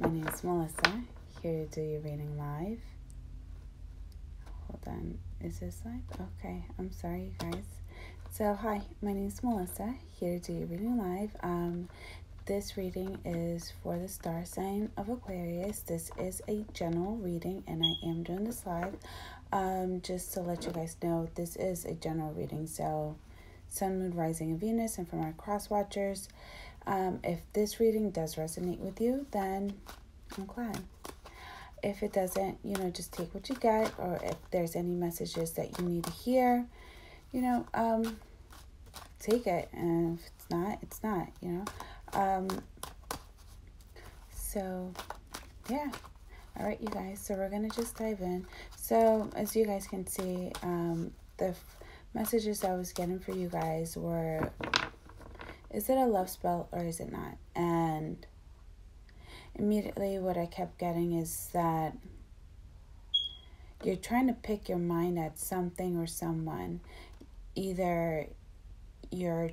my name is Melissa, here to do your reading live. Hold on, is this live? Okay, I'm sorry, you guys. So, hi, my name is Melissa, here to do your reading live. This reading is for the star sign of Aquarius. This is a general reading, and I am doing this live. Just to let you guys know, this is a general reading, so Sun, Moon, Rising, and Venus, and for my cross watchers. If this reading does resonate with you, then I'm glad. If it doesn't, just take what you get, or if there's any messages that you need to hear, take it. And if it's not, it's not, So, yeah. All right, you guys. So we're going to just dive in. So as you guys can see, the messages I was getting for you guys were, is it a love spell or is it not? And immediately what I kept getting is that you're trying to pick your mind at something or someone. Either you're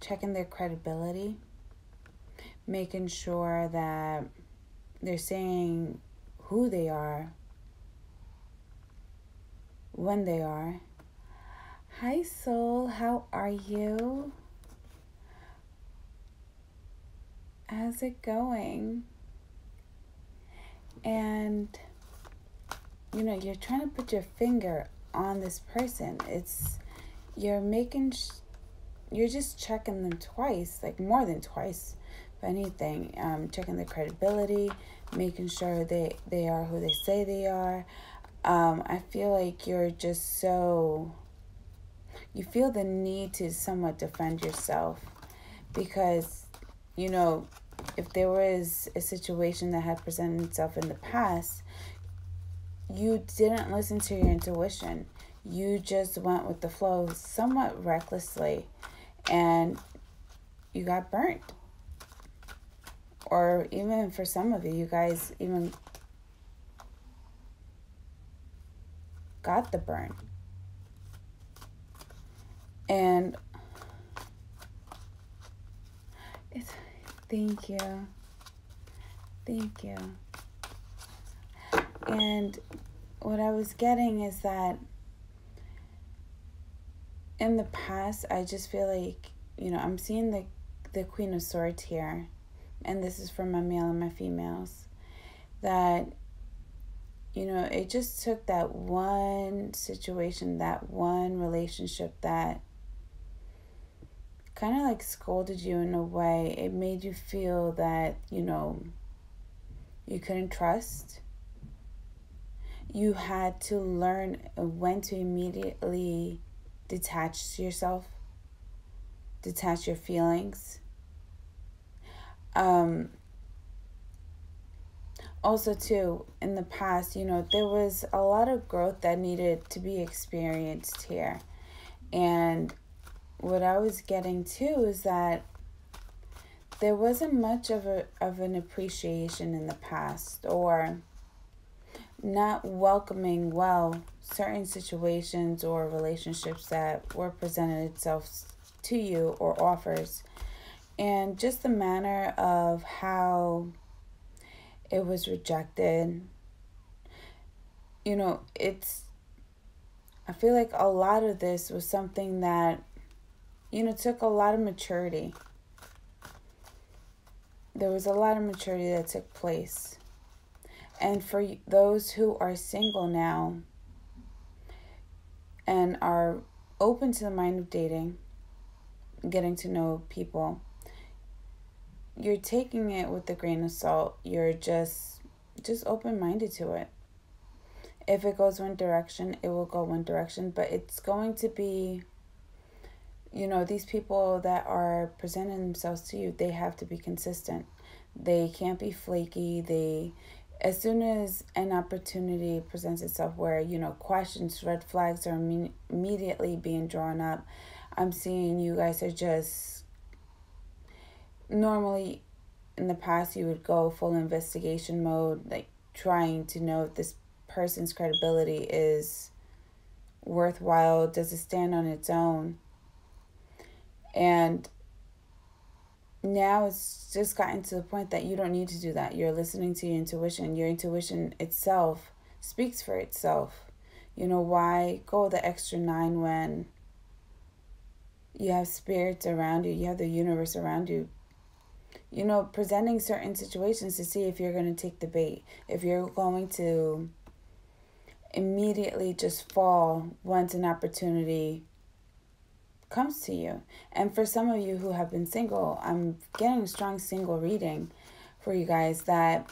checking their credibility, making sure that they're saying who they are, when they are. Hi, soul. How are you? How's it going? And, you're trying to put your finger on this person. You're just checking them twice, like more than twice, if anything. Checking their credibility, making sure they are who they say they are. I feel like you're just you feel the need to somewhat defend yourself because, if there was a situation that had presented itself in the past, you didn't listen to your intuition. You just went with the flow somewhat recklessly, and you got burnt. Or even for some of you guys even got the burn. And thank you. Thank you. And what I was getting is that in the past, I just feel like, I'm seeing the Queen of Swords here. And this is for my male and my females. That, it just took that one situation, that one relationship that kind of like scolded you in a way. It made you feel that, you couldn't trust. You had to learn when to immediately detach yourself, detach your feelings. Also, too, in the past, there was a lot of growth that needed to be experienced here. And what I was getting, too, is that there wasn't much of an appreciation in the past, or not welcoming well certain situations or relationships that were presented itself to you or offers. And just the manner of how it was rejected. I feel like a lot of this was something that, took a lot of maturity. There was a lot of maturity that took place. And for those who are single now and are open to the mind of dating, getting to know people, you're taking it with a grain of salt. You're just open-minded to it. If it goes one direction, it will go one direction. But it's going to be, these people that are presenting themselves to you, they have to be consistent. They can't be flaky. As soon as an opportunity presents itself where, questions, red flags are immediately being drawn up, I'm seeing you guys are just, normally in the past you would go full investigation mode, like trying to know if this person's credibility is worthwhile, does it stand on its own? And now it's just gotten to the point that you don't need to do that. You're listening to your intuition. Your intuition itself speaks for itself. You know, why go the extra 9 when you have spirits around you, you have the universe around you, you know, presenting certain situations to see if you're going to take the bait, if you're going to immediately just fall once an opportunity comes to you. And for some of you who have been single, I'm getting a strong single reading for you guys that,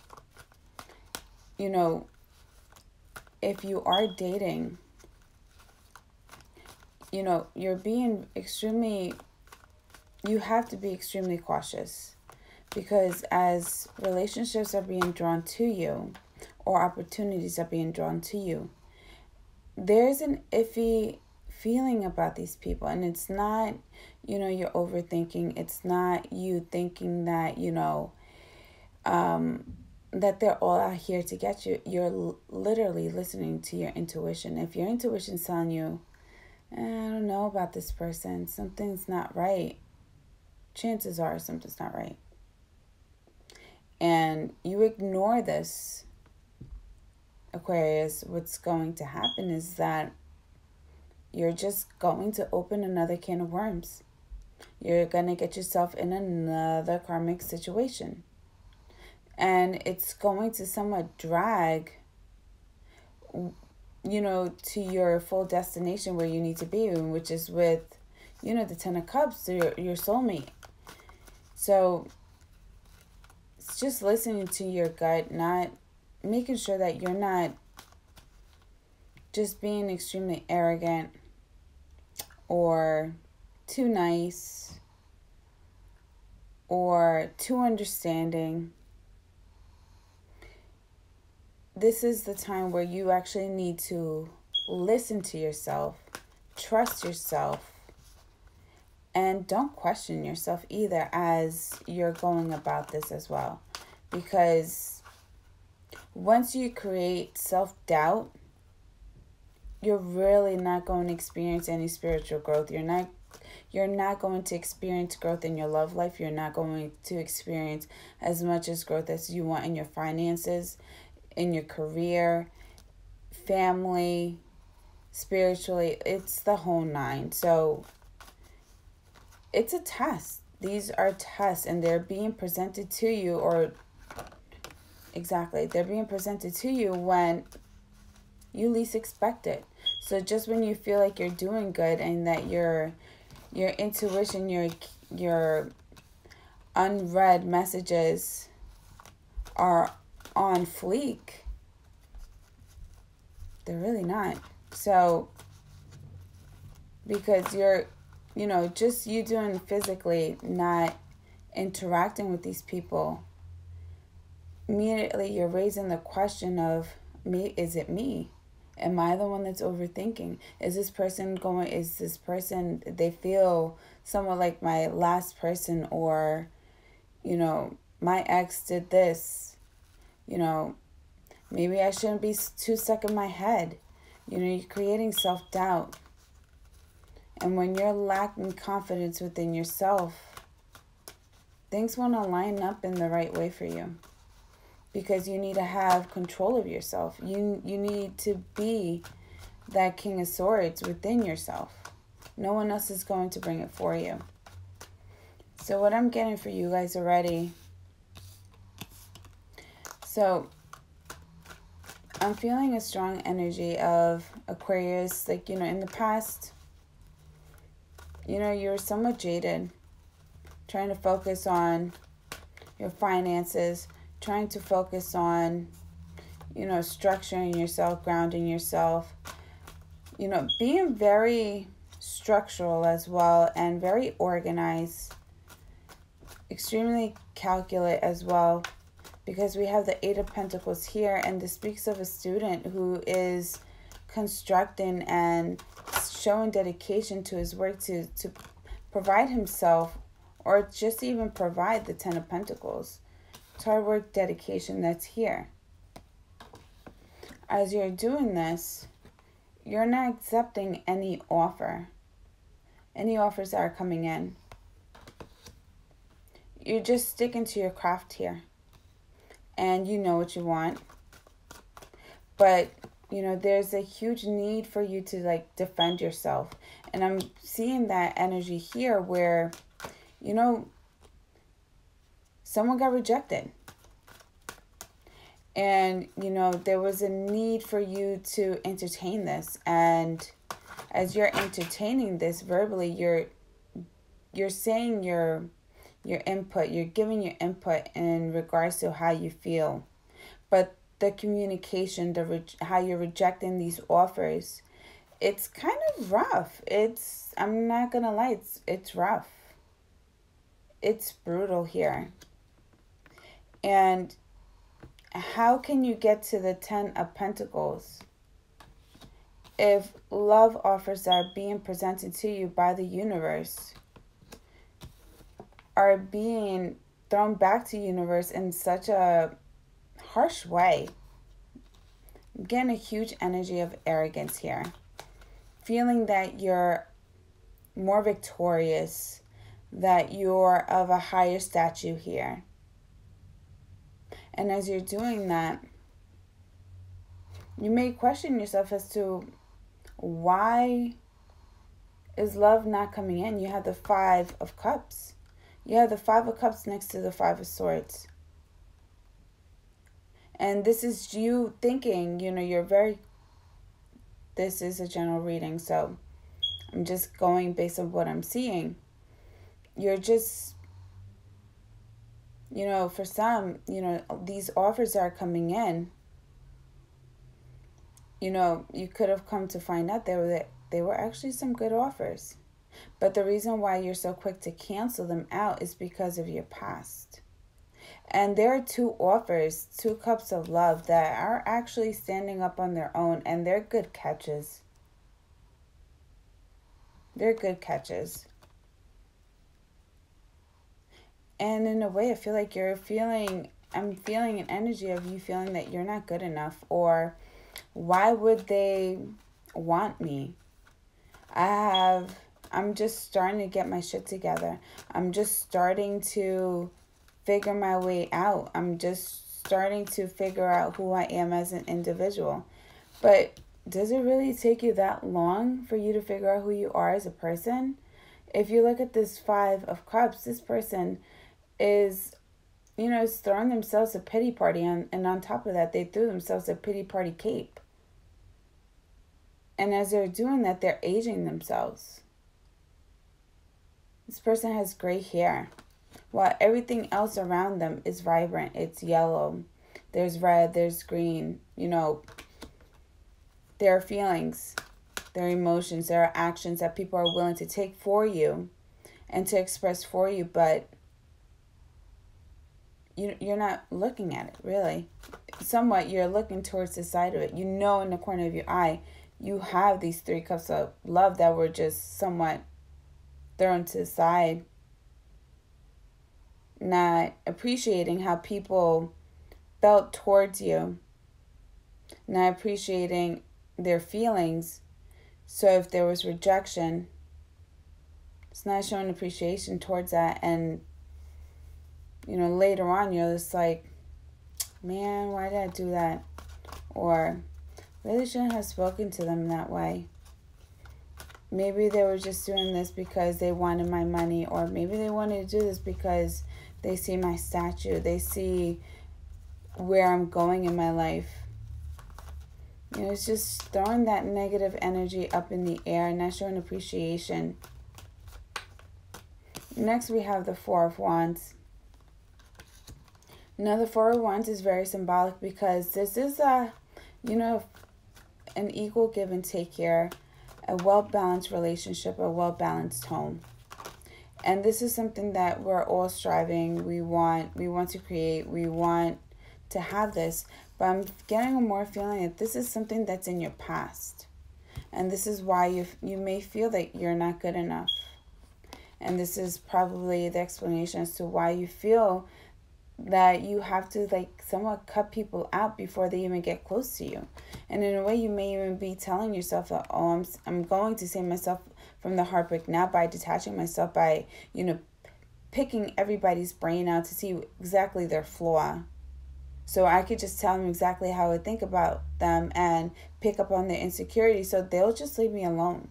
you know, if you are dating, you know, you have to be extremely cautious, because as relationships are being drawn to you or opportunities are being drawn to you, there's an iffy feeling about these people. And it's not, you know, you're overthinking. It's not you thinking that, you know, that they're all out here to get you. You're literally listening to your intuition. If your intuition's telling you, I don't know about this person, something's not right, chances are something's not right, and you ignore this, Aquarius, what's going to happen is that you're just going to open another can of worms. You're going to get yourself in another karmic situation. And it's going to somewhat drag, you know, to your full destination where you need to be, which is with, you know, the 10 of Cups, your soulmate. So it's just listening to your gut, not making sure that you're not just being extremely arrogant or too nice or too understanding. This is the time where you actually need to listen to yourself, trust yourself, and don't question yourself either as you're going about this as well. Because once you create self-doubt, you're really not going to experience any spiritual growth. You're not going to experience growth in your love life. You're not going to experience as much as growth as you want in your finances, in your career, family, spiritually. It's the whole 9. So it's a test. These are tests, and they're being presented to you, or exactly, they're being presented to you when you least expect it. So just when you feel like you're doing good and that your intuition, your unread messages are on fleek, they're really not. So because you're, you know, just you doing physically not interacting with these people, immediately you're raising the question of, me, is it me? Am I the one that's overthinking? Is this person, they feel somewhat like my last person, or, you know, my ex did this, you know, maybe I shouldn't be too stuck in my head. You know, you're creating self-doubt. And when you're lacking confidence within yourself, things won't line up in the right way for you. Because you need to have control of yourself. You need to be that King of Swords within yourself. No one else is going to bring it for you. So what I'm getting for you guys already. So I'm feeling a strong energy of Aquarius. Like, you know, in the past, you know, you're somewhat jaded. Trying to focus on your finances. Trying to focus on, you know, structuring yourself, grounding yourself, you know, being very structural as well and very organized, extremely calculate as well, because we have the 8 of Pentacles here, and this speaks of a student who is constructing and showing dedication to his work to provide himself, or just even provide the 10 of Pentacles. It's hard work, dedication that's here. As you're doing this, you're not accepting any offer. Any offers that are coming in. you're just sticking to your craft here. And you know what you want. But, you know, there's a huge need for you to, like, defend yourself. And I'm seeing that energy here where, you know, someone got rejected. And, you know, there was a need for you to entertain this. And as you're entertaining this verbally, you're saying your input. You're giving your input in regards to how you feel. But the communication, how you're rejecting these offers, it's kind of rough. I'm not going to lie, it's rough. It's brutal here. And how can you get to the 10 of Pentacles if love offers that are being presented to you by the universe are being thrown back to universe in such a harsh way? I'm getting a huge energy of arrogance here. Feeling that you're more victorious, that you're of a higher stature here. And as you're doing that, you may question yourself as to why is love not coming in? You have the 5 of Cups. You have the 5 of Cups next to the 5 of Swords. And this is you thinking, you know, this is a general reading, so I'm just going based on what I'm seeing. You're just, you know, for some, you know, these offers are coming in. You know, you could have come to find out they were actually some good offers. But the reason why you're so quick to cancel them out is because of your past. And there are 2 offers, 2 cups of love that are actually standing up on their own, and they're good catches. They're good catches. And in a way, I feel like I'm feeling an energy of you feeling that you're not good enough, or why would they want me? I'm just starting to get my shit together. I'm just starting to figure my way out. I'm just starting to figure out who I am as an individual. But does it really take you that long for you to figure out who you are as a person? If you look at this 5 of Cups, this person is, you know, is throwing themselves a pity party. And on top of that, they threw themselves a pity party cape. And as they're doing that, they're aging themselves. This person has gray hair, while everything else around them is vibrant. It's yellow. There's red. There's green. You know, there are feelings. There are emotions. There are actions that people are willing to take for you and to express for you, but you're not looking at it, really. Somewhat, you're looking towards the side of it. You know, in the corner of your eye, you have these 3 cups of love that were just somewhat thrown to the side. Not appreciating how people felt towards you. Not appreciating their feelings. So if there was rejection, it's not showing appreciation towards that. And, you know, later on, you're just like, man, why did I do that? Or, really shouldn't have spoken to them that way. Maybe they were just doing this because they wanted my money, or maybe they wanted to do this because they see my statue. They see where I'm going in my life. You know, it's just throwing that negative energy up in the air and not showing appreciation. Next, we have the 4 of Wands. Now, the 4 of Wands is very symbolic because this is you know, an equal give and take here, a well-balanced relationship, a well-balanced home. And this is something that we're all striving. We want to create. We want to have this. But I'm getting a more feeling that this is something that's in your past. And this is why you may feel that you're not good enough. And this is probably the explanation as to why you feel that you have to, like, somewhat cut people out before they even get close to you. And in a way, you may even be telling yourself that, oh, I'm going to save myself from the heartbreak now by detaching myself, by, you know, picking everybody's brain out to see exactly their flaw. So I could just tell them exactly how I think about them and pick up on their insecurities, so they'll just leave me alone.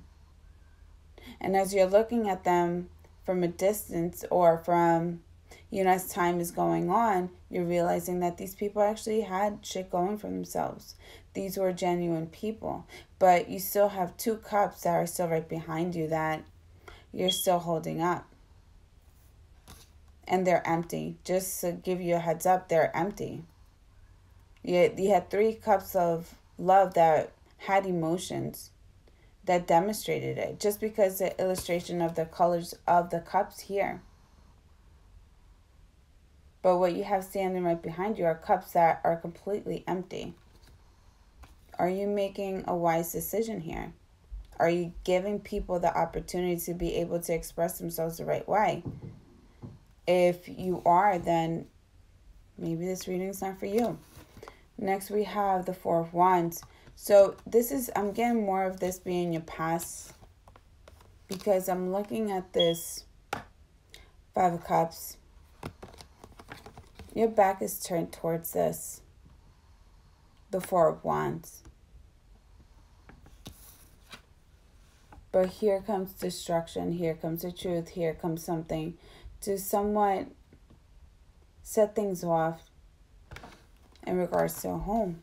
And as you're looking at them from a distance, or from, as time is going on, you're realizing that these people actually had shit going for themselves. These were genuine people. But you still have 2 cups that are still right behind you that you're still holding up. And they're empty. Just to give you a heads up, they're empty. You had 3 cups of love that had emotions, that demonstrated it, just because the illustration of the colors of the cups here. But what you have standing right behind you are cups that are completely empty. Are you making a wise decision here? Are you giving people the opportunity to be able to express themselves the right way? If you are, then maybe this reading is not for you. Next, we have the 4 of Wands. So I'm getting more of this being your past, because I'm looking at this 5 of Cups. Your back is turned towards this, the 4 of Wands. But here comes destruction, here comes the truth, here comes something to somewhat set things off in regards to a home.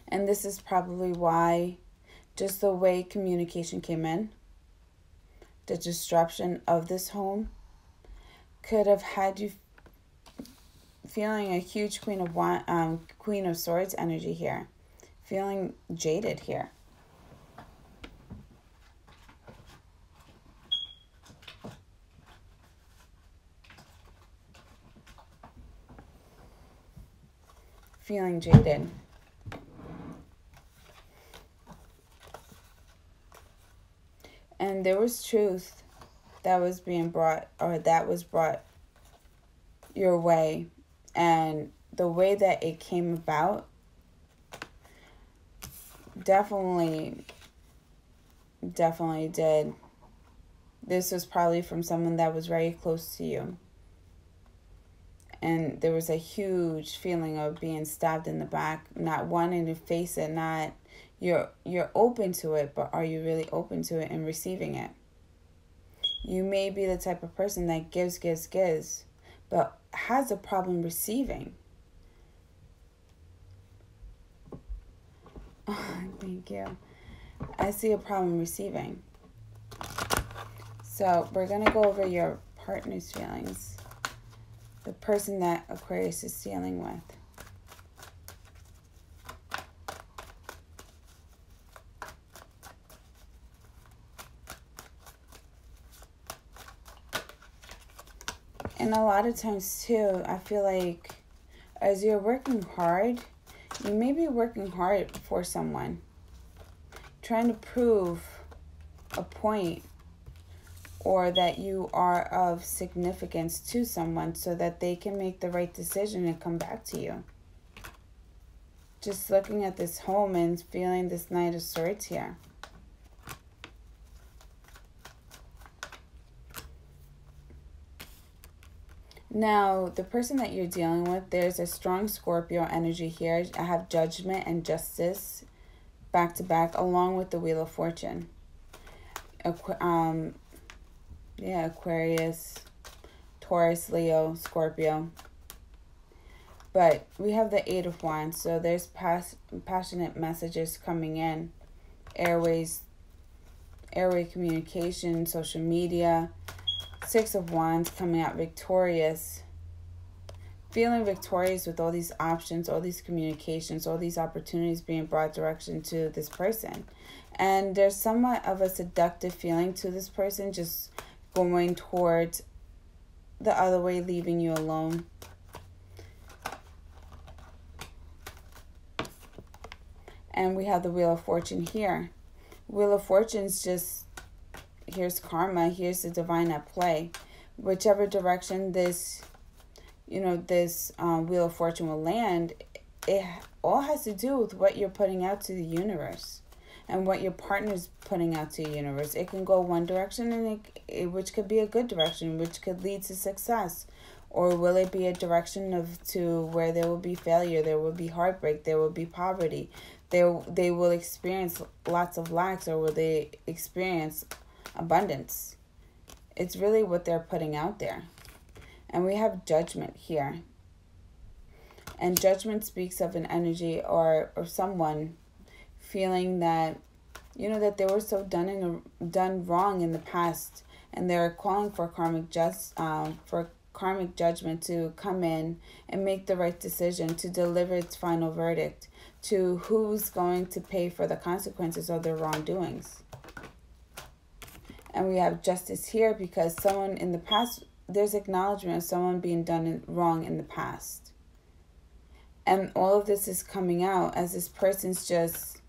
And this is probably why, just the way communication came in, the disruption of this home could have had you feeling a huge Queen of Swords energy here, feeling jaded here. Feeling jaded. And there was truth that was being brought, or that was brought your way. And the way that it came about definitely did. This was probably from someone that was very close to you. And there was a huge feeling of being stabbed in the back, not wanting to face it, not you're open to it, but are you really open to it and receiving it? You may be the type of person that gives, but has a problem receiving. Thank you. I see a problem receiving. So we're going to go over your partner's feelings. The person that Aquarius is dealing with. And a lot of times too, I feel like as you're working hard, you may be working hard for someone, trying to prove a point, or that you are of significance to someone so that they can make the right decision and come back to you. Just looking at this home and feeling this Knight of Swords here. Now, the person that you're dealing with, there's a strong Scorpio energy here. I have Judgment and Justice back to back, along with the Wheel of Fortune. Aquarius, Taurus, Leo, Scorpio. But we have the 8 of Wands, so there's passionate messages coming in. Airway communication, social media. 6 of Wands, coming out victorious. Feeling victorious with all these options, all these communications, all these opportunities being brought direction to this person. And there's somewhat of a seductive feeling to this person, just going towards the other way, leaving you alone. And we have the Wheel of Fortune here. Wheel of Fortune's just, here's karma, here's the divine at play. Whichever direction this, this Wheel of Fortune will land, it all has to do with what you're putting out to the universe. and what your partner's putting out to the universe. It can go one direction, and which could be a good direction, which could lead to success. Or will it be a direction to where there will be failure, there will be heartbreak, there will be poverty, they will experience lots of lacks, or will they experience abundance? It's really what they're putting out there. And we have Judgment here. And Judgment speaks of an energy or someone feeling that, that they were so done wrong in the past, and they're calling for karmic judgment to come in and make the right decision, to deliver its final verdict to who's going to pay for the consequences of their wrongdoings. And we have Justice here because someone in the past, there's acknowledgement of someone being done wrong in the past. And all of this is coming out as this person's just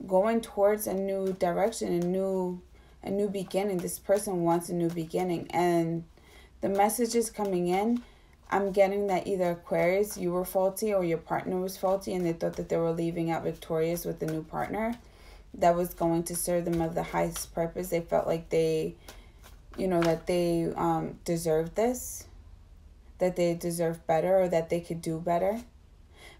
going towards a new direction, a new beginning. This person wants a new beginning. And the message is coming in. I'm getting that either Aquarius, you were faulty, or your partner was faulty, and they thought that they were leaving out victorious with a new partner that was going to serve them of the highest purpose. They felt like they, that they deserved this, that they deserved better, or that they could do better.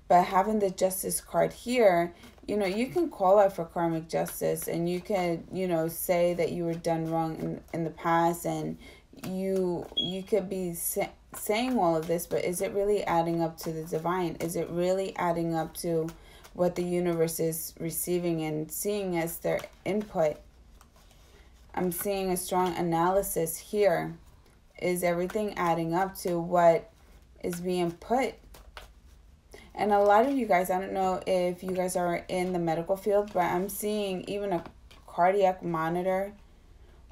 But having the Justice card here, you can call out for karmic justice, and you can, say that you were done wrong in the past, and you could be saying all of this, but is it really adding up to the divine? Is it really adding up to what the universe is receiving and seeing as their input? I'm seeing a strong analysis here. Is everything adding up to what is being put? And a lot of you guys, I don't know if you guys are in the medical field, but I'm seeing even a cardiac monitor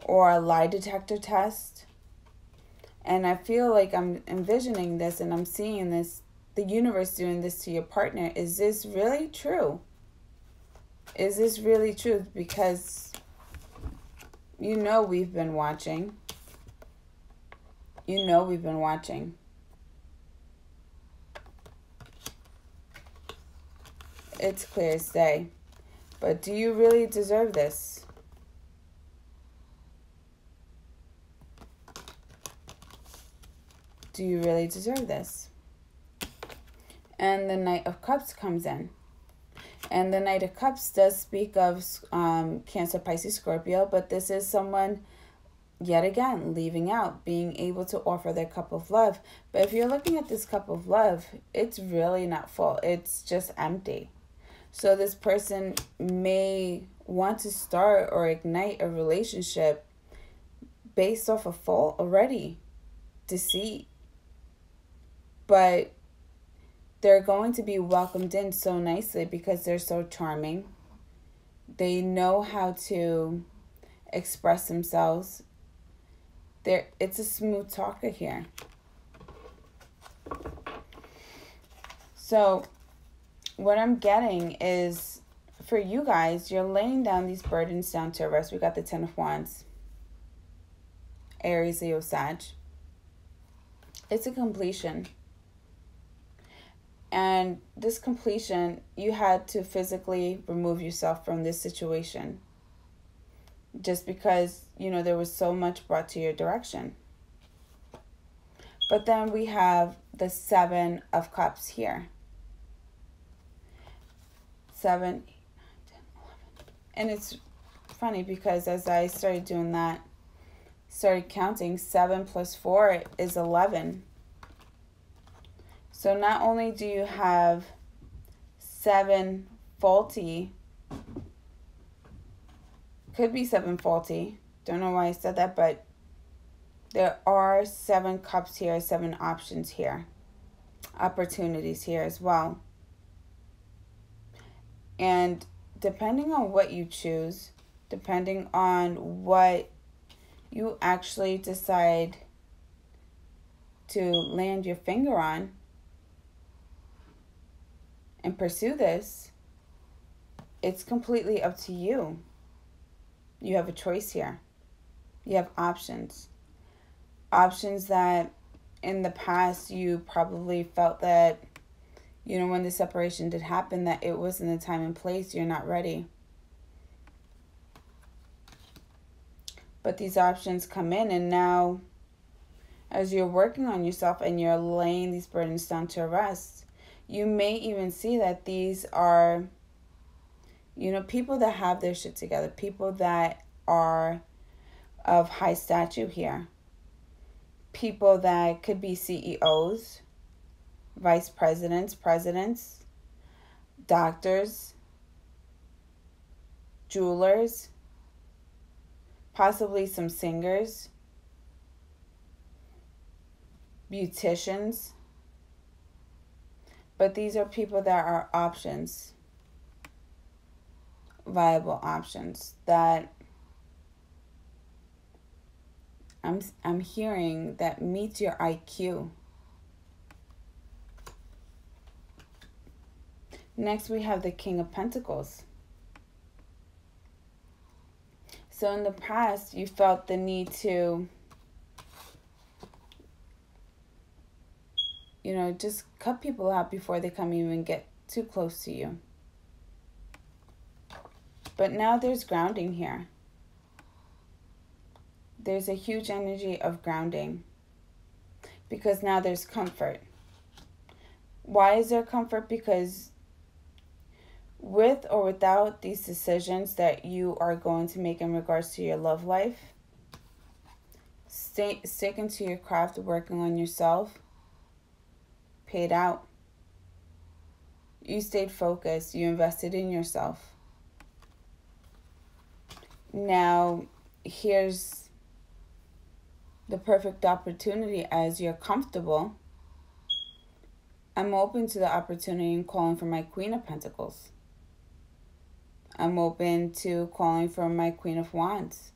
or a lie detector test. And I feel like I'm envisioning this, and I'm seeing this, the universe doing this to your partner. Is this really true? Is this really true? Because we've been watching. We've been watching. It's clear as day. But do you really deserve this? Do you really deserve this? And the Knight of Cups comes in. And the Knight of Cups does speak of Cancer, Pisces, Scorpio, but this is someone, yet again, leaving out, being able to offer their cup of love. But if you're looking at this cup of love, it's really not full. It's just empty. So this person may want to start or ignite a relationship based off of fault already, deceit. But they're going to be welcomed in so nicely because they're so charming. They know how to express themselves. It's a smooth talker here. So what I'm getting is, for you guys, you're laying down these burdens down to rest. We got the Ten of Wands. Aries, Leo, Sag. It's a completion. And this completion, you had to physically remove yourself from this situation. Just because, there was so much brought to your direction. But then we have the Seven of Cups here. 7, 8, 9, 10, 11. And it's funny because as I started doing that, started counting, 7 plus 4 is 11. So not only do you have 7 faulty, could be 7 faulty, don't know why I said that, but there are 7 cups here, 7 options here, opportunities here as well. And depending on what you choose, depending on what you actually decide to land your finger on and pursue this, it's completely up to you. You have a choice here. You have options. Options that in the past you probably felt that, when the separation did happen, that it wasn't the time and place, you're not ready. But these options come in, and now as you're working on yourself and you're laying these burdens down to rest, you may even see that these are, people that have their shit together, people that are of high stature here, people that could be CEOs, vice presidents, presidents, doctors, jewelers, possibly some singers, beauticians. But these are people that are options, viable options that I'm hearing that meets your IQ. Next, we have the King of Pentacles. So in the past, you felt the need to, just cut people out before they come even get too close to you. But now there's grounding here. There's a huge energy of grounding because now there's comfort. Why is there comfort? Because with or without these decisions that you are going to make in regards to your love life, sticking to your craft, working on yourself, paid out. You stayed focused. You invested in yourself. Now, here's the perfect opportunity. As you're comfortable, I'm open to the opportunity and calling for my Queen of Pentacles. I'm open to calling for my Queen of Wands.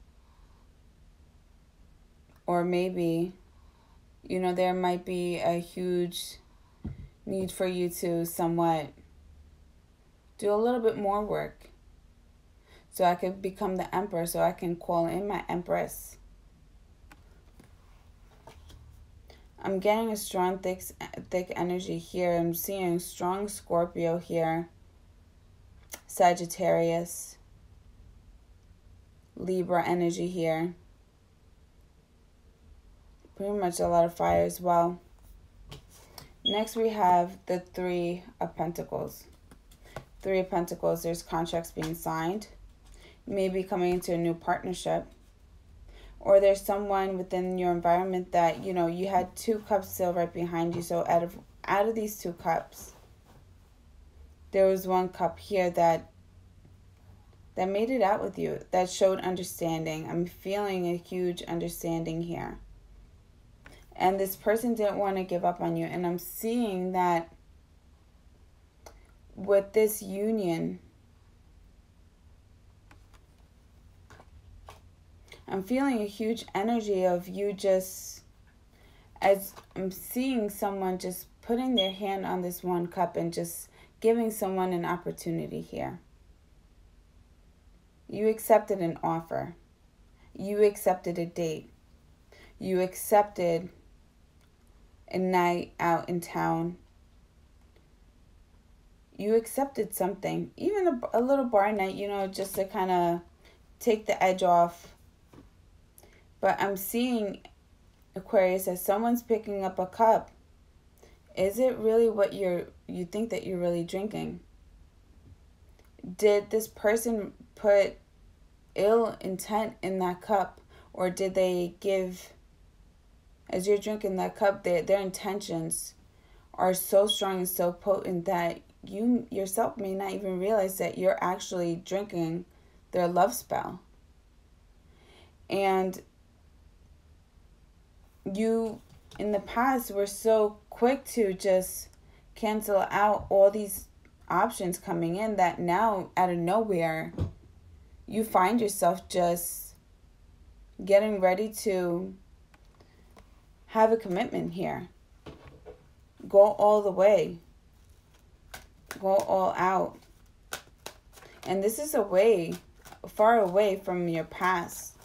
Or maybe, there might be a huge need for you to somewhat do a little bit more work. So I could become the Emperor, so I can call in my Empress. I'm getting a strong, thick energy here. I'm seeing strong Scorpio here. Sagittarius. Libra energy here. Pretty much a lot of fire as well. Next we have the Three of Pentacles. Three of Pentacles, there's contracts being signed. Maybe coming into a new partnership. Or there's someone within your environment that, you had 2 cups still right behind you. So out of these 2 cups, there was 1 cup here that made it out with you, that showed understanding. I'm feeling a huge understanding here. And this person didn't want to give up on you. And I'm seeing that with this union, I'm feeling a huge energy of you just, as I'm seeing someone just putting their hand on this 1 cup and just giving someone an opportunity here. You accepted an offer. You accepted a date. You accepted a night out in town. You accepted something, even a little bar night, just to kind of take the edge off. But I'm seeing, Aquarius, as someone's picking up a cup. Is it really what you think that you're really drinking? Did this person put ill intent in that cup? Or did they give, as you're drinking that cup, their intentions are so strong and so potent that you yourself may not even realize that you're actually drinking their love spell. And you, in the past, were so quick to just cancel out all these options coming in that now, out of nowhere, you find yourself just getting ready to have a commitment here. Go all the way. Go all out. And this is far away from your past,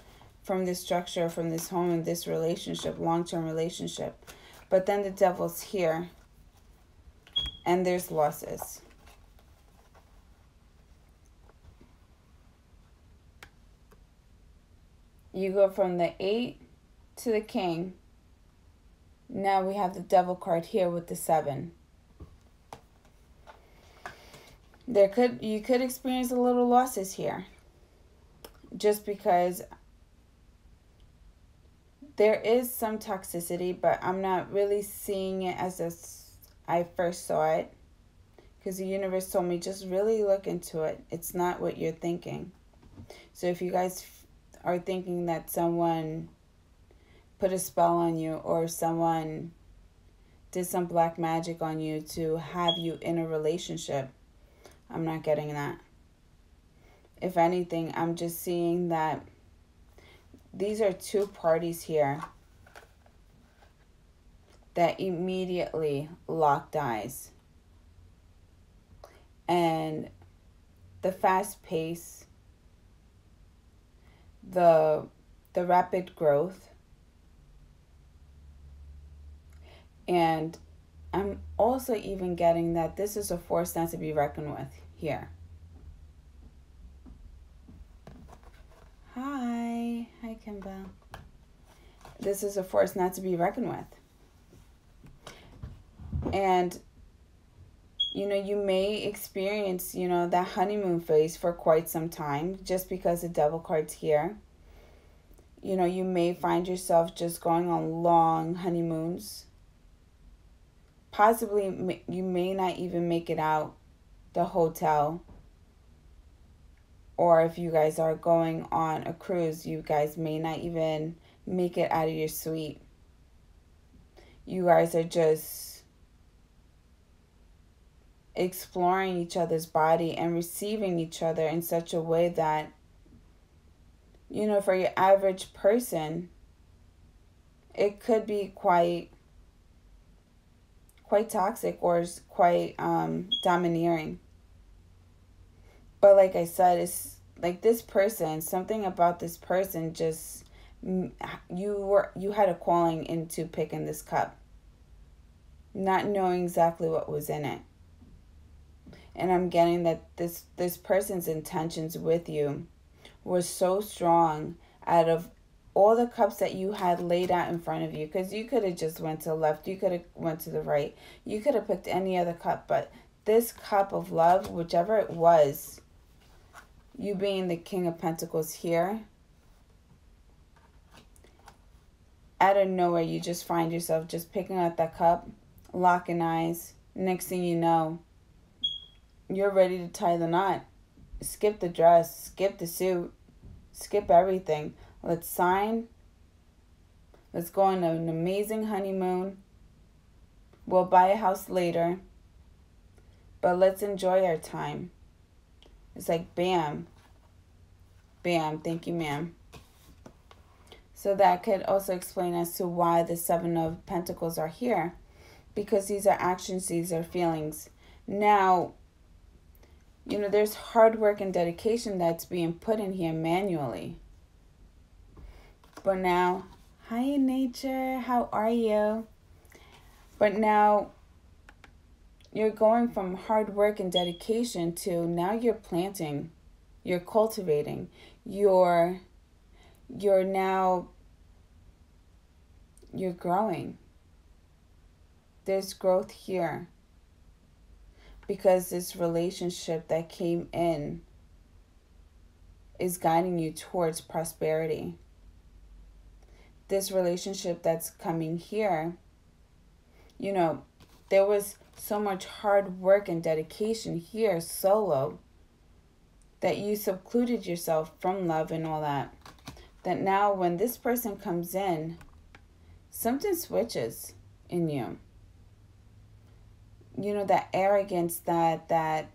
from this structure, from this home and this relationship, long-term relationship. But then the devil's here. And there's losses. You go from the 8 to the king. Now we have the devil card here with the 7. You could experience a little losses here, just because there is some toxicity, but I'm not really seeing it as I first saw it, because the universe told me just really look into it. It's not what you're thinking. So if you guys are thinking that someone put a spell on you, or someone did some black magic on you to have you in a relationship, I'm not getting that. If anything, I'm just seeing that these are two parties here that immediately locked eyes. And the fast pace, the rapid growth, and I'm also even getting that this is a force not to be reckoned with here. Hi Kimba. This is a force not to be reckoned with. And, you may experience, that honeymoon phase for quite some time, just because the devil card's here. You may find yourself just going on long honeymoons. Possibly, you may not even make it out the hotel. Or if you guys are going on a cruise, you guys may not even make it out of your suite. You guys are just exploring each other's body and receiving each other in such a way that, for your average person, it could be quite toxic or quite domineering. But like I said, it's like this person, something about this person just, you had a calling into picking this cup, not knowing exactly what was in it. And I'm getting that this person's intentions with you were so strong out of all the cups that you had laid out in front of you. Because you could have just went to the left. You could have went to the right. You could have picked any other cup. But this cup of love, whichever it was, you being the King of Pentacles here, out of nowhere, you just find yourself just picking up that cup, locking eyes. Next thing you know, you're ready to tie the knot. Skip the dress, skip the suit, skip everything. Let's sign. Let's go on an amazing honeymoon. We'll buy a house later. But let's enjoy our time. It's like bam. Bam. Thank you, ma'am. So that could also explain as to why the 7 of Pentacles are here. Because these are actions, these are feelings. Now, there's hard work and dedication that's being put in here manually. But now, hi nature, how are you? But now, you're going from hard work and dedication to now you're planting, you're cultivating, you're growing. There's growth here. Because this relationship that came in is guiding you towards prosperity. This relationship that's coming here, there was so much hard work and dedication here solo that you secluded yourself from love and all that. That now when this person comes in, something switches in you. That arrogance, that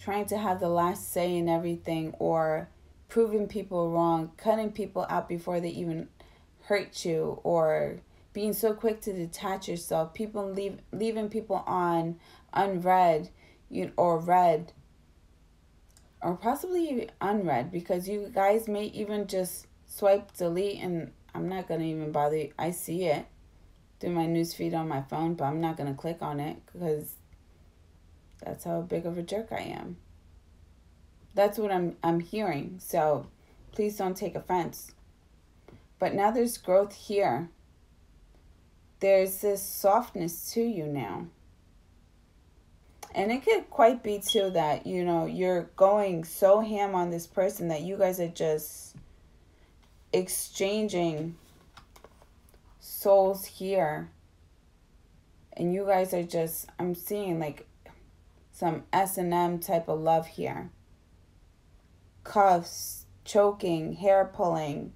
trying to have the last say in everything, or proving people wrong, cutting people out before they even hurt you, or being so quick to detach yourself, leaving people on unread, or read, or possibly unread, because you guys may even just swipe delete, and I'm not going to even bother. I see it through my newsfeed on my phone, but I'm not going to click on it because that's how big of a jerk I am. That's what I'm hearing. So please don't take offense. But now there's growth here. There's this softness to you now. And it could quite be too that, you know, you're going so ham on this person that you guys are just exchanging souls here. And you guys are just, I'm seeing like some S&M type of love here. Cuffs, choking, hair pulling.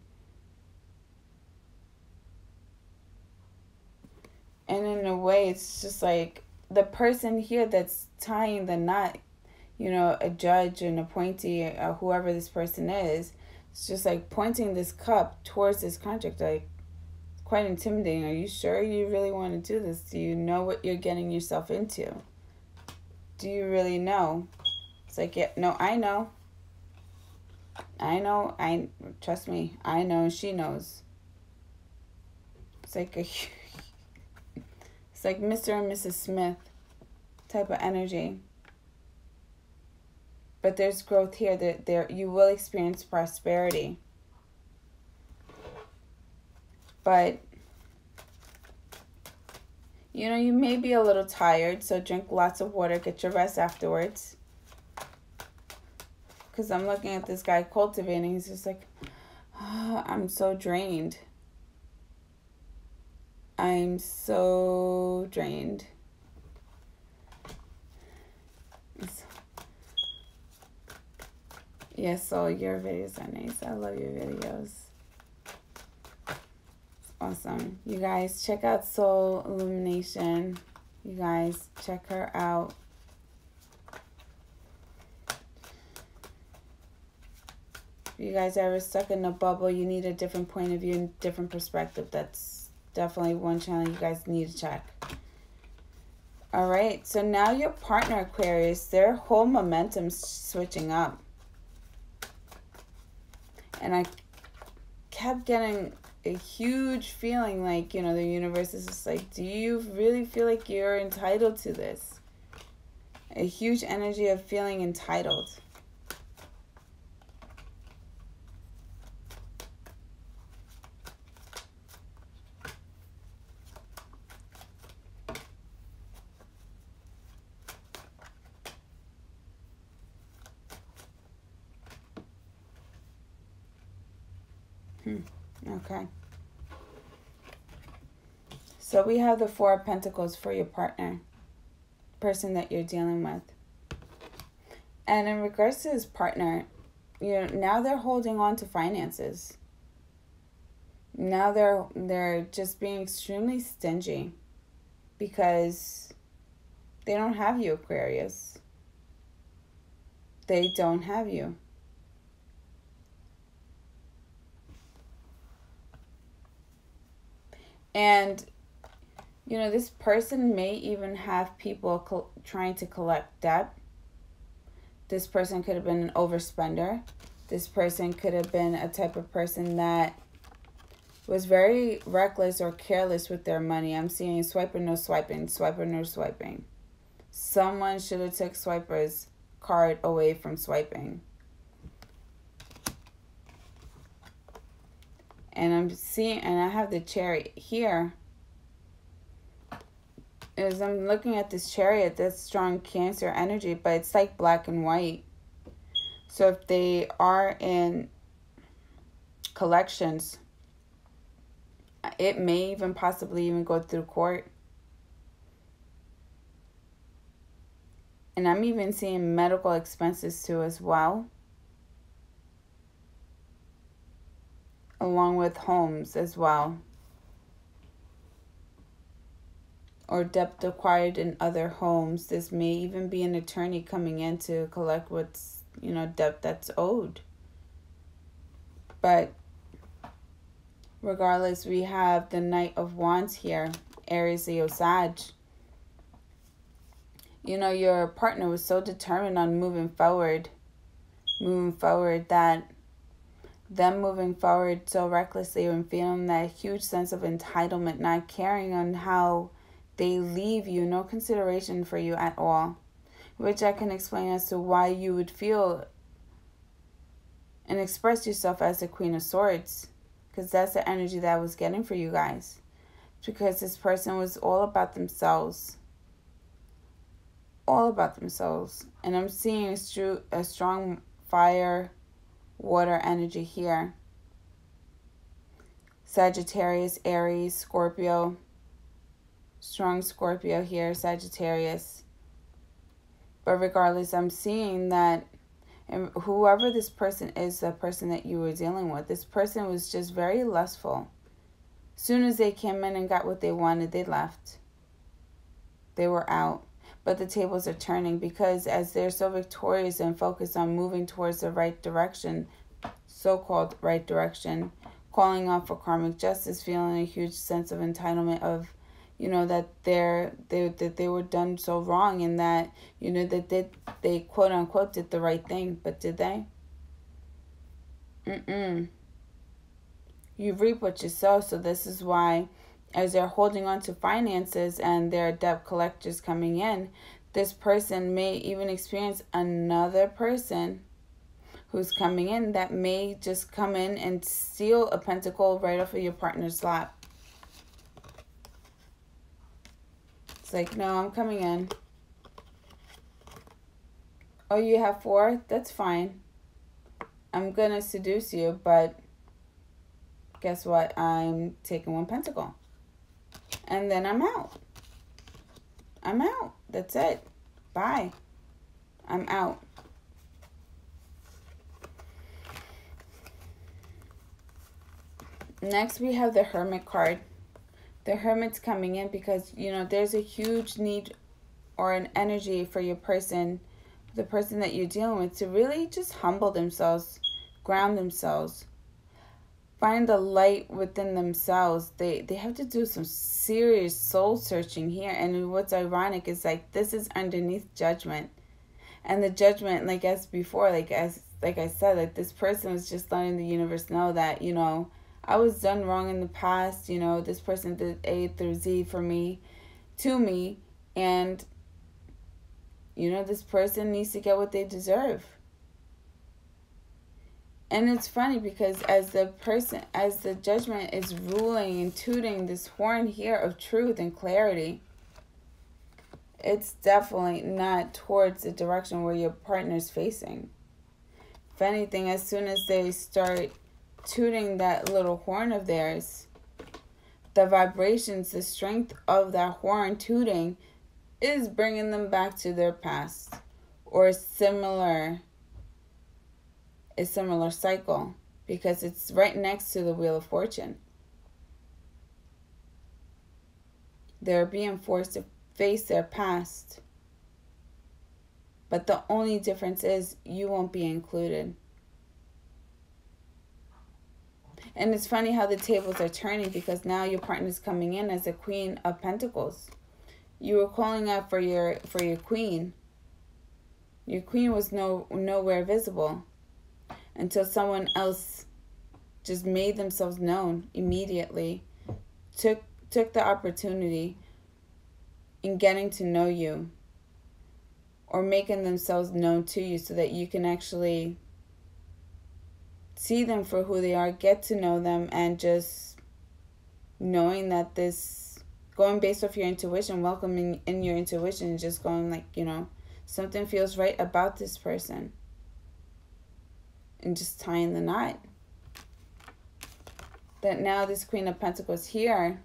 And in a way, it's just like the person here that's tying the knot, you know, a judge, an appointee, whoever this person is, it's just like pointing this cup towards this contract. Like, quite intimidating. Are you sure you really want to do this? Do you know what you're getting yourself into? Do you really know? It's like, yeah, no, I know. Trust me, I know, she knows. It's like it's like Mr. and Mrs. Smith type of energy. But there's growth here. That you will experience prosperity. But, you know, you may be a little tired, so drink lots of water. Get your rest afterwards. Because I'm looking at this guy cultivating. He's just like, oh, I'm so drained. I'm so drained. Yes, so your videos are nice. I love your videos. Awesome. You guys, check out Soul Illumination. You guys, check her out. If you guys are ever stuck in a bubble, you need a different point of view and different perspective. That's definitely one channel you guys need to check. All right. So now your partner, Aquarius, their whole momentum's switching up. And I kept getting a huge feeling like, you know, the universe is just like, do you really feel like you're entitled to this? A huge energy of feeling entitled. Okay. So we have the Four of Pentacles for your partner, person that you're dealing with. And in regards to his partner, you know, now they're holding on to finances. Now they're just being extremely stingy because they don't have you, Aquarius. They don't have you. And, you know, this person may even have people trying to collect debt. This person could have been an overspender. This person could have been a type of person that was very reckless or careless with their money. I'm seeing swiper, no swiping, swiper, no swiping. Someone should have took swiper's card away from swiping. And I'm seeing, and I have the chariot here. As I'm looking at this chariot, that's strong Cancer energy, but it's like black and white. So if they are in collections, it may even possibly even go through court. And I'm even seeing medical expenses too as well. Along with homes as well. Or debt acquired in other homes. This may even be an attorney coming in to collect what's, you know, debt that's owed. But regardless, we have the Knight of Wands here. Aries, Leo, Sag. You know, your partner was so determined on moving forward that them moving forward so recklessly and feeling that huge sense of entitlement, not caring on how they leave you, no consideration for you at all, which I can explain as to why you would feel and express yourself as the Queen of Swords, because that's the energy that I was getting for you guys. Because this person was all about themselves. All about themselves. And I'm seeing a strong fire, water energy here. Sagittarius, Aries, Scorpio. Strong Scorpio here, Sagittarius. But regardless, I'm seeing that and whoever this person is, the person that you were dealing with, this person was just very lustful. Soon as they came in and got what they wanted, they left. They were out. But the tables are turning because as they're so victorious and focused on moving towards the right direction, so-called right direction, calling out for karmic justice, feeling a huge sense of entitlement of, that they were done so wrong, and that, that they quote unquote did the right thing. But did they? You reap what you sow. So this is why, as they're holding on to finances and their debt collectors coming in, this person may even experience another person who's coming in that may just come in and steal a pentacle right off of your partner's lap. It's like, no, I'm coming in. Oh, you have 4? That's fine. I'm going to seduce you, but guess what? I'm taking 1 pentacle. And then I'm out. I'm out. That's it. Bye. I'm out. Next, we have the Hermit card. The Hermit's coming in because, there's a huge need or an energy for your person, the person that you're dealing with, to really just humble themselves, ground themselves, find the light within themselves. They have to do some serious soul searching here. And what's ironic is, like, this is underneath judgment. And the judgment, like as before, like I said, like this person was just letting the universe know that, I was done wrong in the past. This person did A through Z for me, to me. And, this person needs to get what they deserve. And it's funny because as the judgment is ruling and tooting this horn here of truth and clarity, it's definitely not towards the direction where your partner's facing. If anything, as soon as they start tooting that little horn of theirs, the vibrations, the strength of that horn tooting is bringing them back to their past or a similar cycle, because it's right next to the Wheel of Fortune. They're being forced to face their past, but the only difference is you won't be included. And it's funny how the tables are turning, because now your partner's coming in as a Queen of Pentacles. You were calling out for your queen. Your queen was nowhere visible until someone else just made themselves known immediately, took the opportunity in getting to know you or making themselves known to you so that you can actually see them for who they are, get to know them, and just knowing that this, going based off your intuition, welcoming in your intuition, just going like, something feels right about this person. And just tying the knot. That now this Queen of Pentacles here,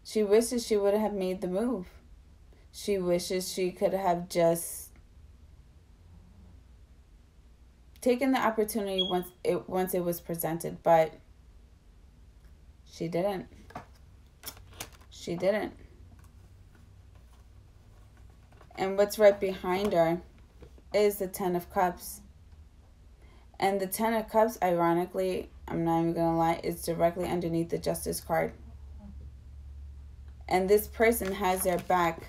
she wishes she would have made the move. She wishes she could have just taken the opportunity once it was presented, but she didn't. She didn't. And what's right behind her is the Ten of Cups. And the Ten of Cups, ironically, I'm not even going to lie, is directly underneath the Justice card. And this person has their back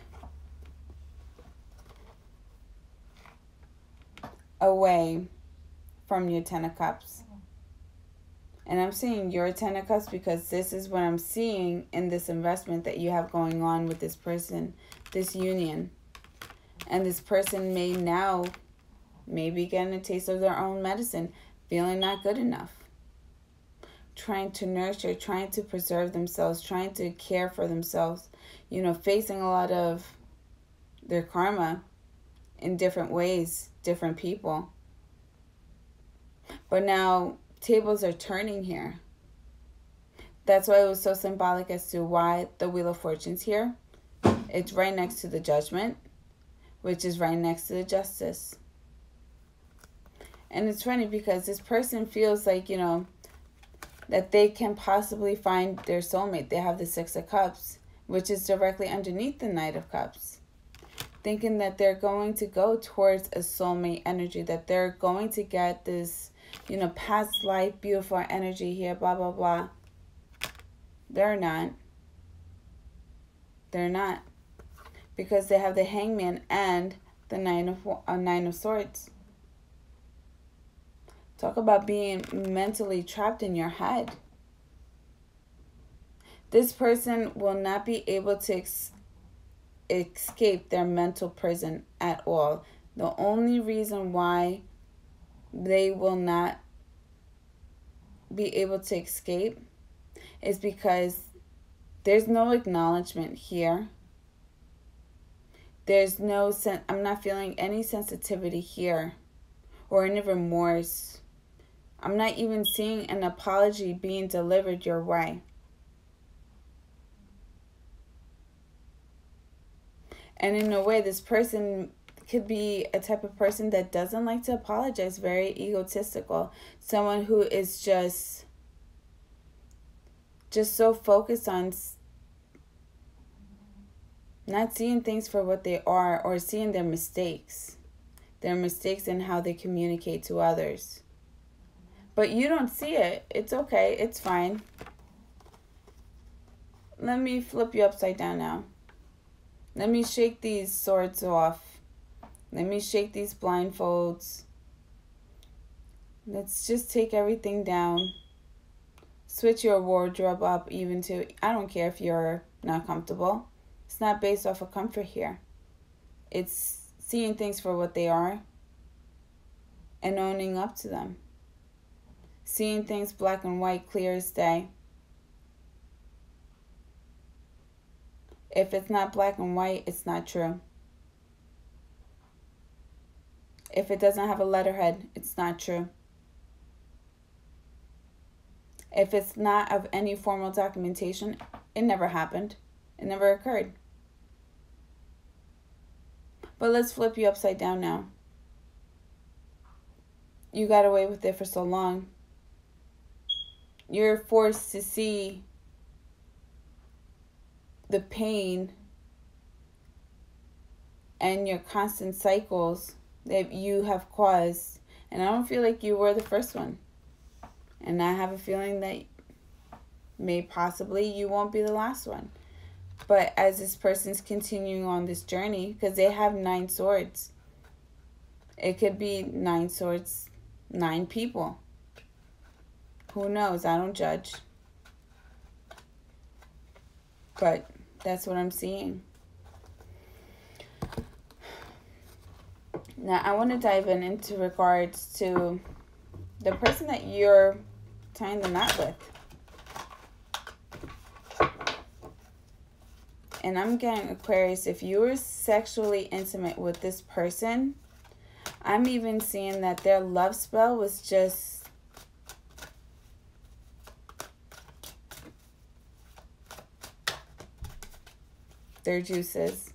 away from your Ten of Cups. And I'm seeing your Ten of Cups because this is what I'm seeing in this investment that you have going on with this person, this union. And this person may now maybe getting a taste of their own medicine, feeling not good enough. trying to nurture, trying to preserve themselves, trying to care for themselves, you know, facing a lot of their karma in different ways, different people. But now tables are turning here. That's why it was so symbolic as to why the Wheel of Fortune's here. It's right next to the Judgment, which is right next to the Justice. And it's funny because this person feels like, you know, that they can possibly find their soulmate. They have the Six of Cups, which is directly underneath the Knight of Cups. Thinking that they're going to go towards a soulmate energy, that they're going to get this, you know, past life, beautiful energy here, blah, blah, blah. They're not. They're not. Because they have the Hangman and the Nine of Swords. Talk about being mentally trapped in your head. This person will not be able to escape their mental prison at all. The only reason why they will not be able to escape is because there's no acknowledgement here. There's no I'm not feeling any sensitivity here or any remorse. I'm not even seeing an apology being delivered your way. And in a way, this person could be a type of person that doesn't like to apologize, very egotistical. Someone who is just so focused on not seeing things for what they are or seeing their mistakes. Their mistakes in how they communicate to others. But you don't see it. It's okay. It's fine. Let me flip you upside down now. Let me shake these swords off. Let me shake these blindfolds. Let's just take everything down. Switch your wardrobe up even to, I don't care if you're not comfortable. It's not based off of comfort here. It's seeing things for what they are and owning up to them. Seeing things black and white, clear as day. If it's not black and white, it's not true. If it doesn't have a letterhead, it's not true. If it's not of any formal documentation, it never happened. It never occurred. But let's flip you upside down now. You got away with it for so long. You're forced to see the pain and your constant cycles that you have caused. And I don't feel like you were the first one. And I have a feeling that possibly you won't be the last one. But as this person's continuing on this journey, because they have 9 swords. It could be 9 swords, 9 people. Who knows? I don't judge. But that's what I'm seeing. Now, I want to dive into regards to the person that you're tying the knot with. And I'm getting Aquarius, if you were sexually intimate with this person, I'm even seeing that their love spell was just their juices.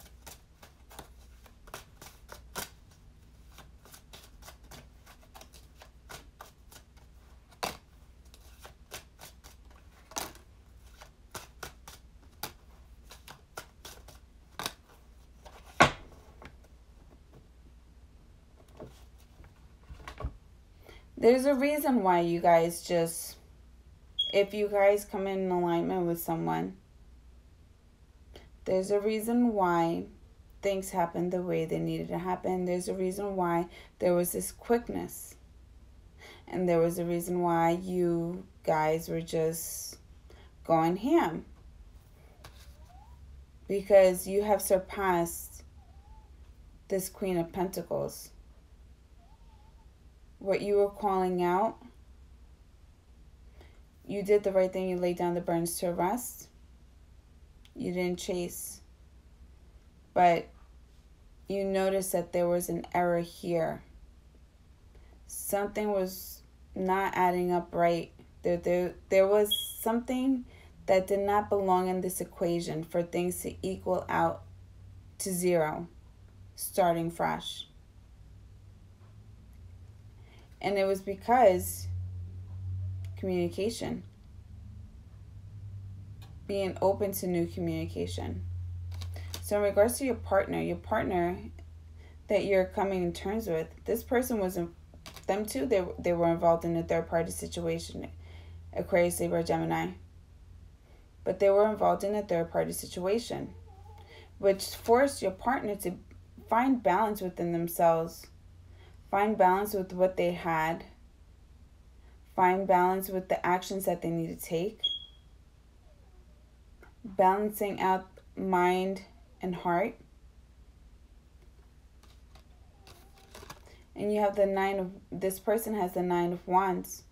There's a reason why you guys just, if you guys come in alignment with someone, there's a reason why things happened the way they needed to happen. There's a reason why there was this quickness. And there was a reason why you guys were just going ham. Because you have surpassed this Queen of Pentacles. What you were calling out, You did the right thing. You laid down the burdens to rest. You didn't chase. But you noticed that there was an error here. Something was not adding up right. There was something that did not belong in this equation for things to equal out to zero, starting fresh. And it was because communication. Being open to new communication. So in regards to your partner that you're coming in terms with, this person wasn't, them too, they were involved in a third party situation. Aquarius, Libra, Gemini. But they were involved in a third party situation, which forced your partner to find balance within themselves, find balance with what they had, find balance with the actions that they need to take, balancing out mind and heart. And you have this person has the 9 of Wands,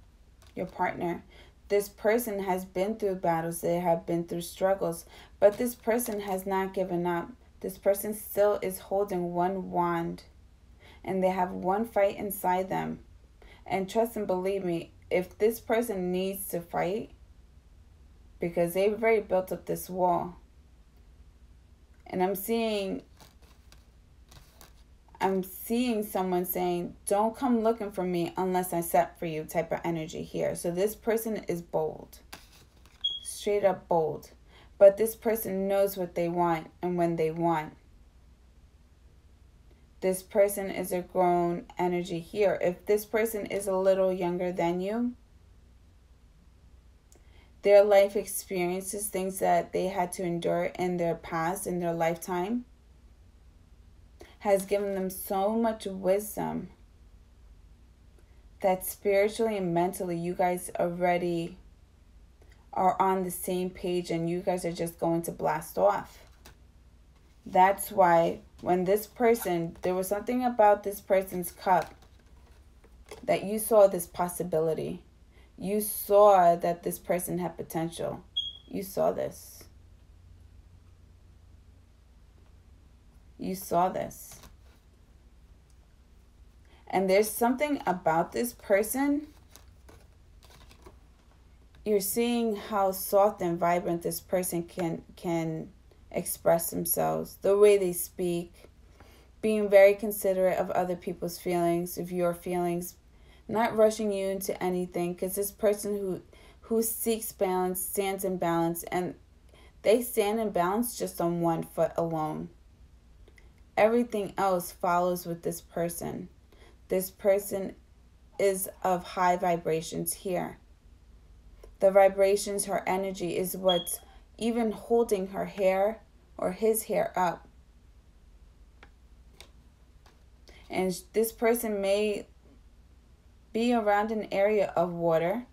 your partner. This person has been through battles, they have been through struggles, but this person has not given up. This person still is holding one wand, and they have one fight inside them. And trust and believe me, if this person needs to fight, because they've already built up this wall, and I'm seeing someone saying, don't come looking for me unless I set for you type of energy here. So this person is bold. Straight up bold. But this person knows what they want and when they want. This person is a grown energy here. If this person is a little younger than you, their life experiences, things that they had to endure in their past, in their lifetime, has given them so much wisdom that spiritually and mentally you guys already are on the same page, and you guys are just going to blast off. That's why when this person, there was something about this person's cup that you saw this possibility. You saw that this person had potential. You saw this. You saw this. And there's something about this person. You're seeing how soft and vibrant this person can express themselves. The way they speak. Being very considerate of other people's feelings, of your feelings. Not rushing you into anything. Because this person who seeks balance, stands in balance. And they stand in balance just on one foot alone. Everything else follows with this person. This person is of high vibrations here. The vibrations, her energy is what's even holding her hair or his hair up. And this person may be around an area of water,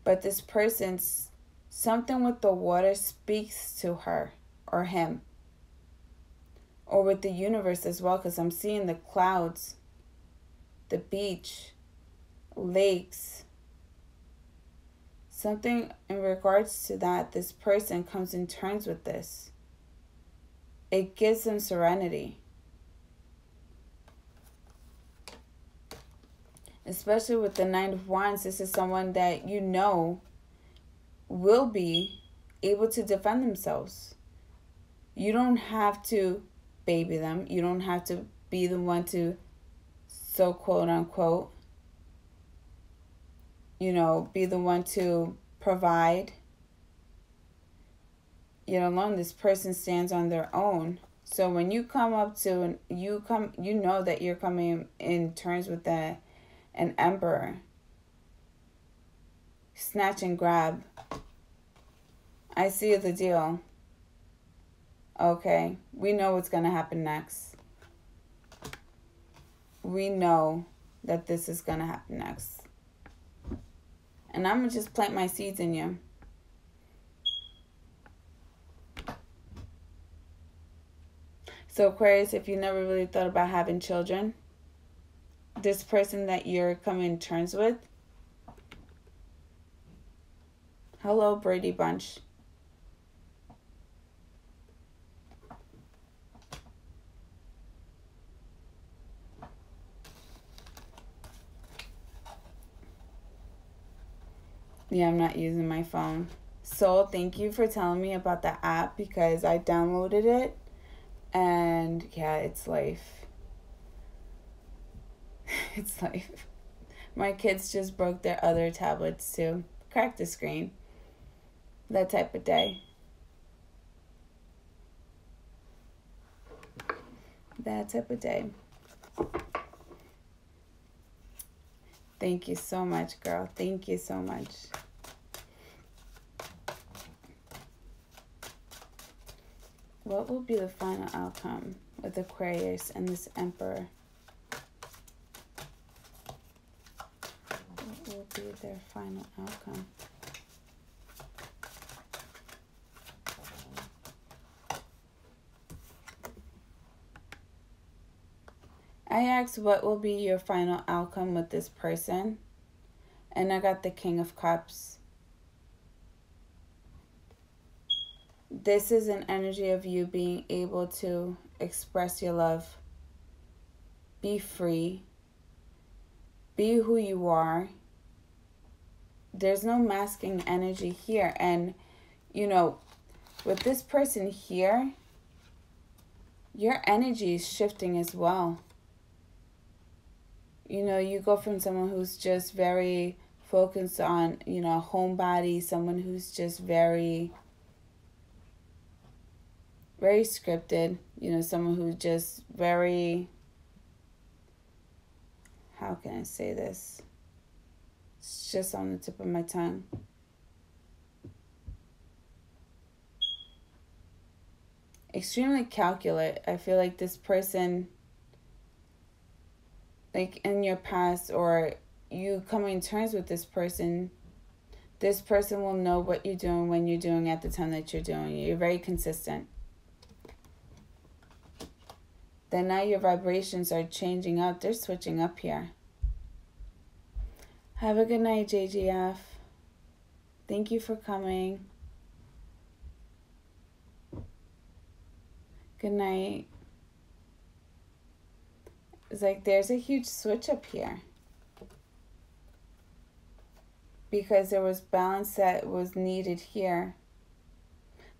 but this person's, something with the water speaks to her or him. Or with the universe as well, because I'm seeing the clouds, the beach, lakes. Something in regards to that, this person comes in terms with this. It gives them serenity. Especially with the 9 of Wands, this is someone that you know will be able to defend themselves. You don't have to baby them. You don't have to be the one to, so quote unquote, be the one to provide. You're alone. This person stands on their own. So when you come up to, you know that you're coming in terms with an emperor. Snatch and grab. I see the deal. Okay, we know what's going to happen next. We know that this is going to happen next. And I'm going to just plant my seeds in you. So Aquarius, if you never really thought about having children, this person that you're coming to terms with Hello, Brady Bunch. Yeah, I'm not using my phone. So thank you for telling me about the app, because I downloaded it and yeah, it's life. It's life. My kids just broke their other tablets too. Cracked the screen. That type of day. That type of day. Thank you so much, girl. Thank you so much. What will be the final outcome with Aquarius and this Emperor? What will be their final outcome? I asked what will be your final outcome with this person, and I got the King of Cups. This is an energy of you being able to express your love, be free, be who you are. There's no masking energy here. And, you know, with this person here, your energy is shifting as well. You know, you go from someone who's just very focused on, you know, homebody, someone who's just very scripted, you know, someone who's just very, how can I say this? It's just on the tip of my tongue. Extremely calculate. I feel like this person, like in your past, or you coming to terms with this person will know what you're doing, when you're doing, at the time that you're doing it. You're very consistent. Then now your vibrations are changing up. They're switching up here. Have a good night, JGF. Thank you for coming. Good night. It's like there's a huge switch up here, because there was balance that was needed here,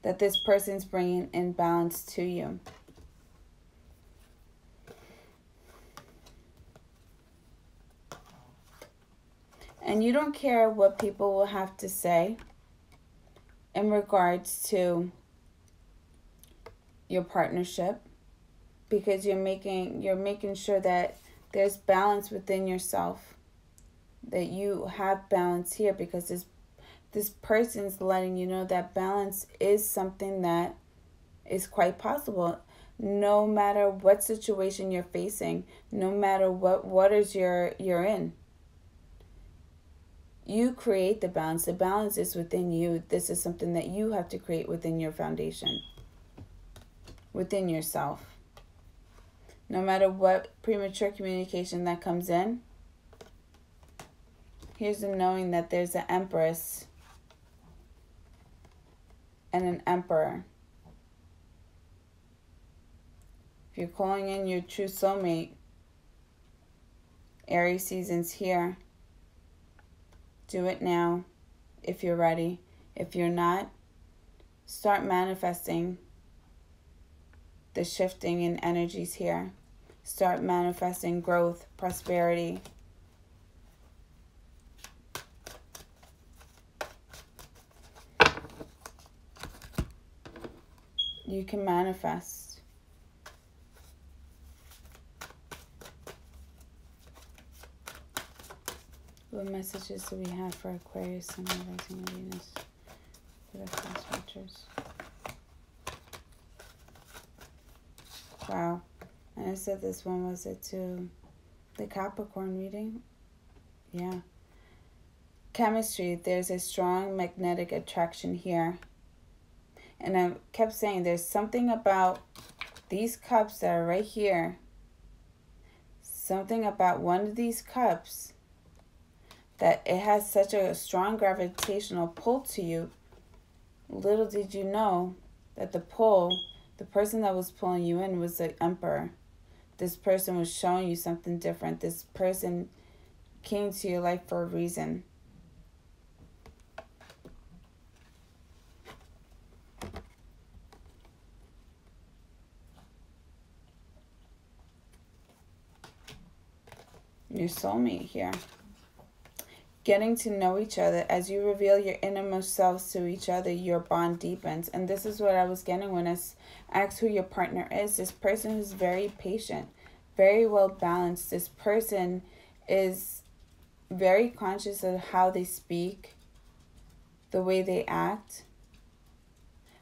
that this person's bringing in balance to you. And you don't care what people will have to say in regards to your partnership, because you're making sure that there's balance within yourself, that you have balance here, because this person's letting you know that balance is something that is quite possible. No matter what situation you're facing, no matter what waters you're in, you create the balance. The balance is within you. This is something that you have to create within your foundation, within yourself. No matter what premature communication that comes in, here's the knowing that there's an Empress and an Emperor. If you're calling in your true soulmate, Aries season's here. Do it now if you're ready. If you're not, start manifesting the shifting in energies here. Start manifesting growth, prosperity. You can manifest. What messages do we have for Aquarius and rising Venus for the past watchers? Wow. And I said this one, was it to the Capricorn reading? Yeah. Chemistry. There's a strong magnetic attraction here. And I kept saying there's something about these cups that are right here. Something about one of these cups that it has such a strong gravitational pull to you. Little did you know that the person that was pulling you in was the Emperor. This person was showing you something different. This person came to your life for a reason. Your soulmate here. Getting to know each other. As you reveal your innermost selves to each other, your bond deepens. And this is what I was getting when I asked who your partner is. This person who's very patient, very well balanced. This person is very conscious of how they speak, the way they act,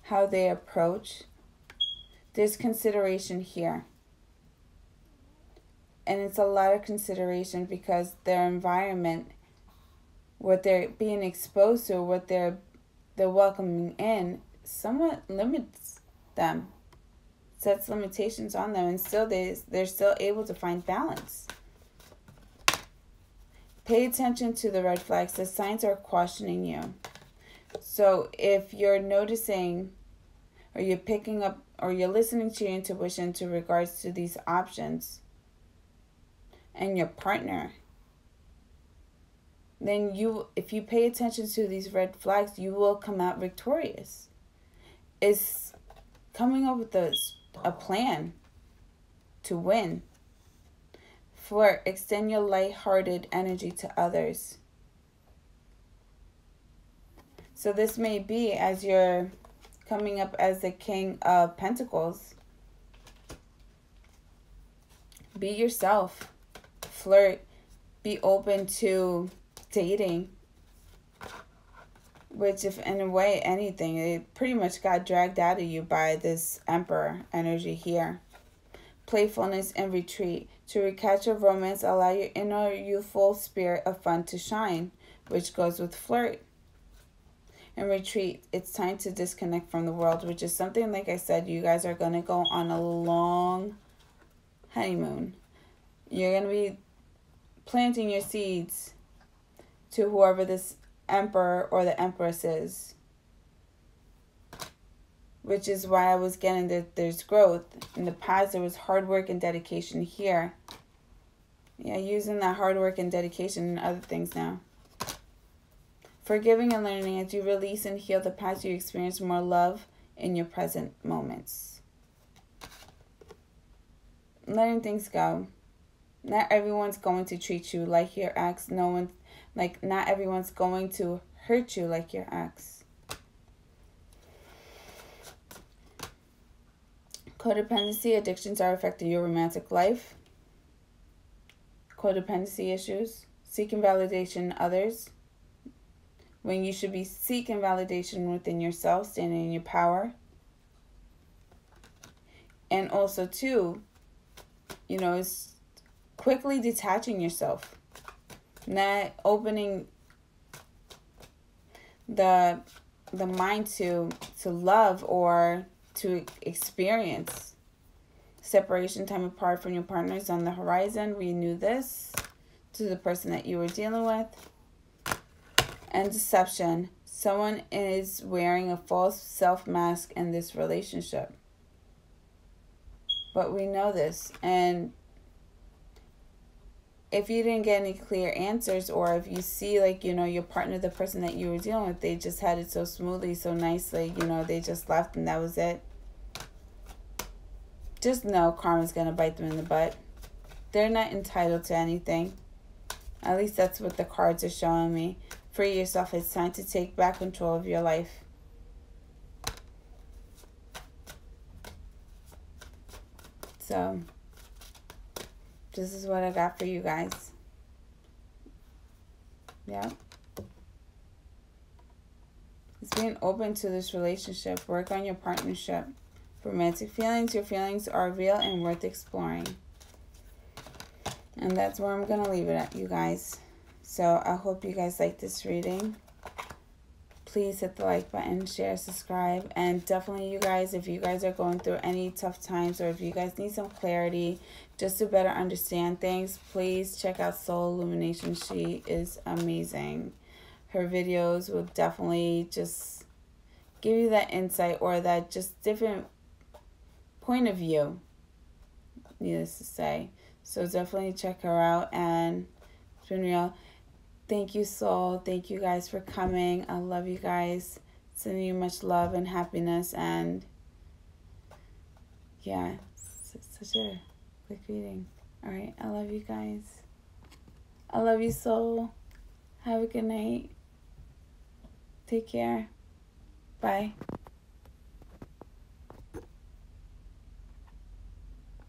how they approach. There's consideration here. And it's a lot of consideration because their environment, what they're being exposed to, what they're welcoming in, somewhat limits them, sets limitations on them, and still they're still able to find balance. Pay attention to the red flags. The signs are cautioning you. So if you're noticing, or you're picking up, or you're listening to your intuition to regards to these options and your partner, then if you pay attention to these red flags, you will come out victorious. It's coming up with a plan to win. Flirt. Extend your light-hearted energy to others. So this may be as you're coming up as the King of Pentacles. Be yourself. Flirt. Be open to dating, which, if in a way anything, it pretty much got dragged out of you by this Emperor energy here. Playfulness and retreat. To recapture romance, allow your inner youthful spirit of fun to shine, which goes with flirt. And retreat, it's time to disconnect from the world, which is something, like I said, you guys are going to go on a long honeymoon. You're going to be planting your seeds to whoever this Emperor or the Empress is. Which is why I was getting that there's growth. In the past, there was hard work and dedication here. Yeah, using that hard work and dedication and other things now. Forgiving and learning. As you release and heal the past, you experience more love in your present moments. Letting things go. Not everyone's going to treat you like your ex. Not everyone's going to hurt you like your ex. Codependency, addictions are affecting your romantic life. Codependency issues, seeking validation in others, when you should be seeking validation within yourself, standing in your power. And also, too, is quickly detaching yourself, not opening the mind to love or to experience. Separation, time apart from your partners on the horizon. Renew this to the person that you were dealing with. And deception. Someone is wearing a false self mask in this relationship. But we know this. And if you didn't get any clear answers, or if you see your partner, the person that you were dealing with, they just had it so smoothly, so nicely, they just left and that was it. Just know karma's going to bite them in the butt. They're not entitled to anything. At least that's what the cards are showing me. Free yourself. It's time to take back control of your life. So, this is what I got for you guys. Yeah. It's being open to this relationship. Work on your partnership. Romantic feelings. Your feelings are real and worth exploring. And that's where I'm going to leave it at, you guys. So I hope you guys like this reading. please hit the like button, share, subscribe, and definitely you guys, if you guys are going through any tough times or if you guys need some clarity just to better understand things, please check out Soul Illumination. She is amazing. Her videos will definitely just give you that insight or that just different point of view, needless to say. So definitely check her out, and it's been real. Thank you, Soul. Thank you guys for coming. I love you guys. Sending you much love and happiness. And yeah, it's such a quick reading. All right. I love you guys. I love you, Soul. Have a good night. Take care. Bye.